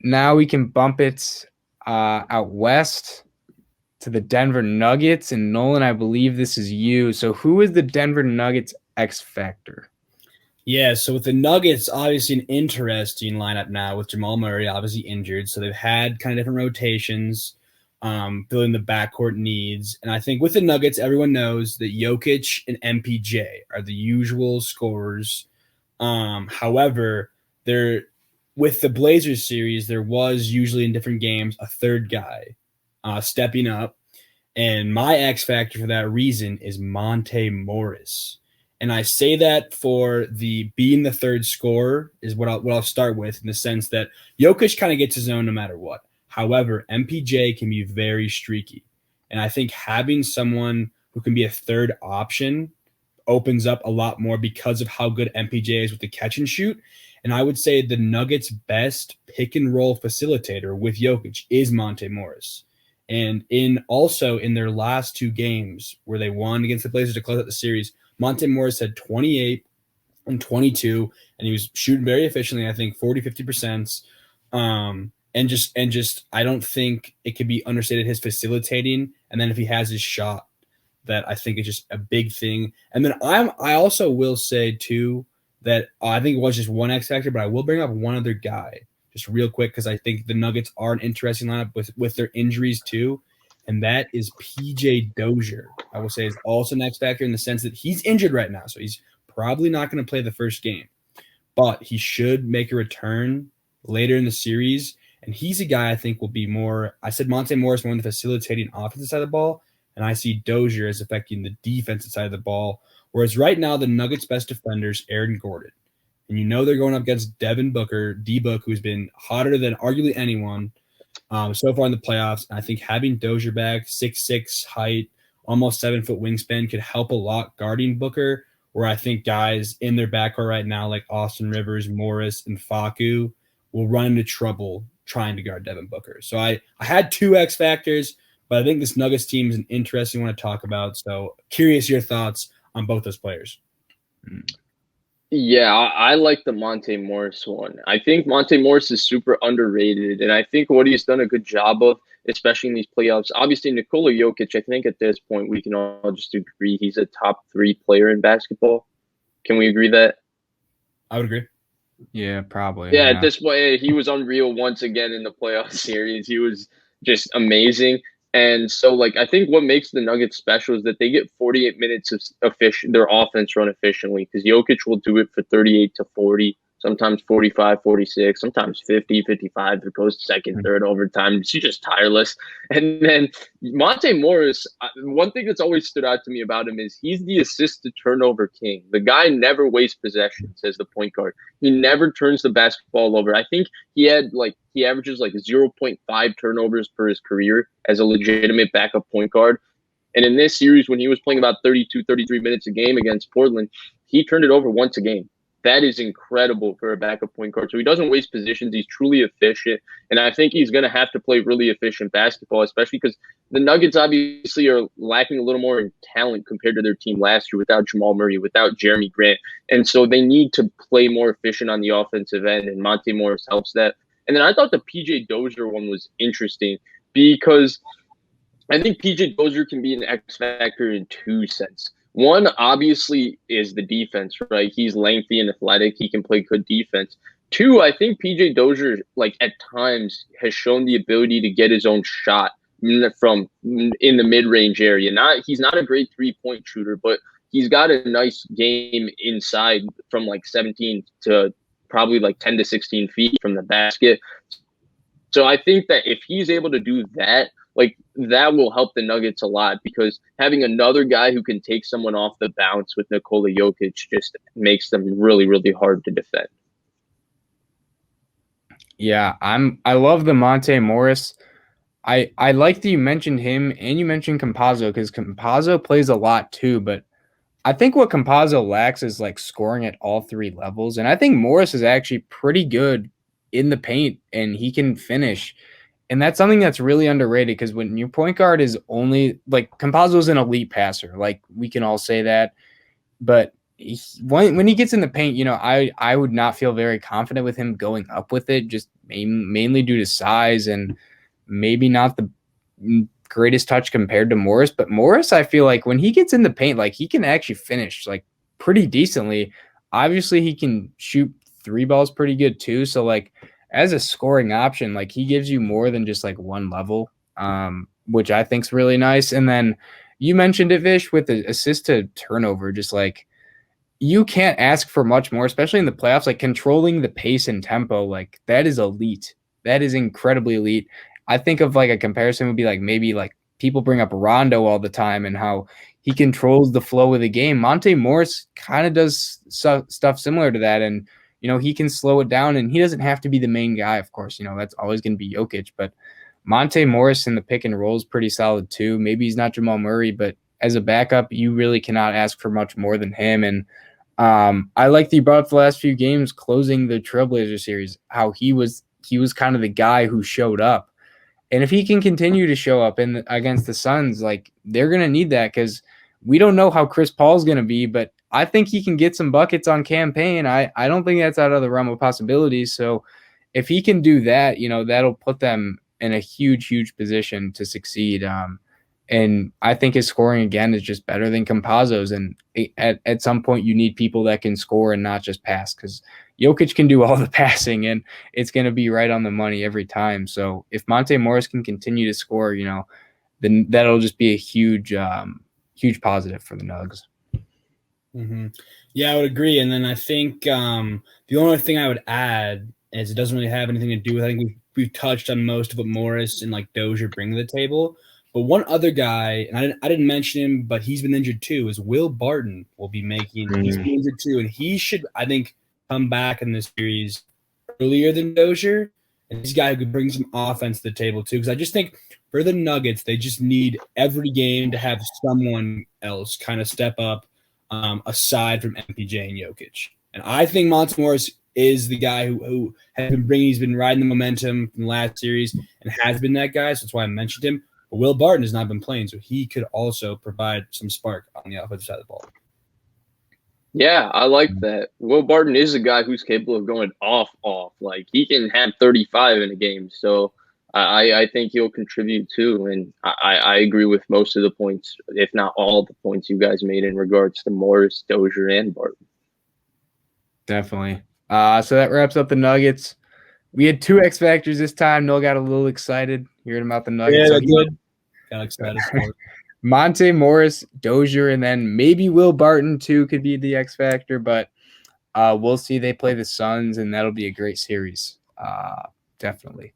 now we can bump it out west to the Denver Nuggets. And Nolan, I believe this is you. So who is the Denver Nuggets X factor? Yeah, so with the Nuggets, obviously an interesting lineup now with Jamal Murray obviously injured. So they've had kind of different rotations, filling the backcourt needs. And I think with the Nuggets, everyone knows that Jokic and MPJ are the usual scorers. However, with the Blazers series, there was usually in different games a third guy stepping up. And my X factor for that reason is Monte Morris. And I say that for the being the third scorer is what I'll start with, in the sense that Jokic kind of gets his own no matter what. However, MPJ can be very streaky. And I think having someone who can be a third option opens up a lot more because of how good MPJ is with the catch and shoot. And I would say the Nuggets' best pick and roll facilitator with Jokic is Monte Morris. And in their last two games where they won against the Blazers to close out the series, Monte Morris had 28 and 22, and he was shooting very efficiently, I think 40-50%. And just I don't think it could be understated his facilitating. And then if he has his shot, that I think is just a big thing. And then I also will say too that I think it was just one X factor, but I will bring up one other guy just real quick because I think the Nuggets are an interesting lineup with their injuries too. And that is PJ Dozier. I will say is also an X factor in the sense that he's injured right now. So he's probably not going to play the first game. But he should make a return later in the series. And he's a guy I think will be more – I said Monte Morris more on the facilitating offensive side of the ball, and I see Dozier as affecting the defensive side of the ball. Whereas right now the Nuggets' best defender is Aaron Gordon. And you know they're going up against Devin Booker, D-Book, who's been hotter than arguably anyone so far in the playoffs. And I think having Dozier back, 6'6" height, almost 7-foot wingspan could help a lot guarding Booker, where I think guys in their backcourt right now like Austin Rivers, Morris, and Facu will run into trouble trying to guard Devin Booker. So I had two X factors, but I think this Nuggets team is an interesting one to talk about. So curious your thoughts on both those players. Yeah, I like the Monte Morris one. I think Monte Morris is super underrated, and I think what he's done a good job of, especially in these playoffs. Obviously, Nikola Jokic, I think at this point we can all just agree he's a top 3 player in basketball. Can we agree that? I would agree. Yeah, probably. Yeah, at this point, he was unreal once again in the playoff series. He was just amazing. And so, I think what makes the Nuggets special is that they get 48 minutes of their offense run efficiently, because Jokic will do it for 38 to 40, sometimes 45, 46, sometimes 50, 55. If it goes to second, third overtime, she's just tireless. And then Monte Morris, one thing that's always stood out to me about him is he's the assist to turnover king. The guy never wastes possessions as the point guard. He never turns the basketball over. I think he averages 0.5 turnovers per his career as a legitimate backup point guard. And in this series, when he was playing about 32, 33 minutes a game against Portland, he turned it over once a game. That is incredible for a backup point guard. So he doesn't waste positions. He's truly efficient. And I think he's going to have to play really efficient basketball, especially because the Nuggets obviously are lacking a little more in talent compared to their team last year without Jamal Murray, without Jeremy Grant. And so they need to play more efficient on the offensive end, and Monte Morris helps that. And then I thought the PJ Dozier one was interesting because I think PJ Dozier can be an X factor in two senses. One, obviously, is the defense, right? He's lengthy and athletic. He can play good defense. Two, I think PJ Dozier, at times, has shown the ability to get his own shot from in the mid-range area. He's not a great three-point shooter, but he's got a nice game inside from 17 to probably 10 to 16 feet from the basket. So I think that if he's able to do that, that will help the Nuggets a lot, because having another guy who can take someone off the bounce with Nikola Jokic just makes them really, really hard to defend. Yeah, I love the Monte Morris. I like that you mentioned him and you mentioned Campazzo, because Campazzo plays a lot too, but I think what Campazzo lacks is scoring at all 3 levels. And I think Morris is actually pretty good in the paint and he can finish. And that's something that's really underrated, because when your point guard is only Campazzo is an elite passer, we can all say that. But when he gets in the paint, I would not feel very confident with him going up with it, just mainly due to size and maybe not the greatest touch compared to Morris. But Morris, I feel like when he gets in the paint, like he can actually finish like pretty decently. Obviously, he can shoot three balls pretty good too. So like as a scoring option, like he gives you more than just like one level, which I think is really nice. And then you mentioned it, Vish, with the assist to turnover, just like you can't ask for much more, especially in the playoffs. Like controlling the pace and tempo, like that is elite. That is incredibly elite. I think of like a comparison would be like maybe like people bring up Rondo all the time and how he controls the flow of the game. Monte Morris kind of does stuff similar to that, and he can slow it down, and he doesn't have to be the main guy. Of course, that's always going to be Jokic, but Monte Morris in the pick and roll is pretty solid too. Maybe he's not Jamal Murray, but as a backup, you really cannot ask for much more than him. And I like that you brought up the last few games closing the Trailblazer series, how he was kind of the guy who showed up. And if he can continue to show up against the Suns, like they're going to need that because we don't know how Chris Paul's going to be, but I think he can get some buckets on campaign. I don't think that's out of the realm of possibilities. So if he can do that, that'll put them in a huge, huge position to succeed. And I think his scoring, again, is just better than Campazzo's. And at some point, you need people that can score and not just pass because Jokic can do all the passing, and it's going to be right on the money every time. So if Monte Morris can continue to score, then that'll just be a huge, huge positive for the Nugs. Mm-hmm. Yeah, I would agree. And then I think the only thing I would add is it doesn't really have anything to do with, I think we've touched on most of what Morris and like Dozier bring to the table. But one other guy, and I didn't mention him, but he's been injured too, is Will Barton will be making – he's been injured too. And he should, I think, come back in this series earlier than Dozier. And he's a guy who could bring some offense to the table too. Because I just think for the Nuggets, they just need every game to have someone else kind of step up aside from MPJ and Jokic. And I think Monte Morris is the guy who has been bringing – he's been riding the momentum from the last series and has been that guy. So that's why I mentioned him. But Will Barton has not been playing, so he could also provide some spark on the offensive side of the ball. Yeah, I like that. Will Barton is a guy who's capable of going off. Like he can have 35 in a game. So I think he'll contribute too. And I agree with most of the points, if not all the points you guys made in regards to Morris, Dozier, and Barton. Definitely. So that wraps up the Nuggets. We had two X Factors this time. Noel got a little excited hearing about the Nuggets. Yeah, good. Got excited. Monte Morris, Dozier, and then maybe Will Barton too could be the X Factor, but we'll see. They play the Suns, and that'll be a great series. Definitely.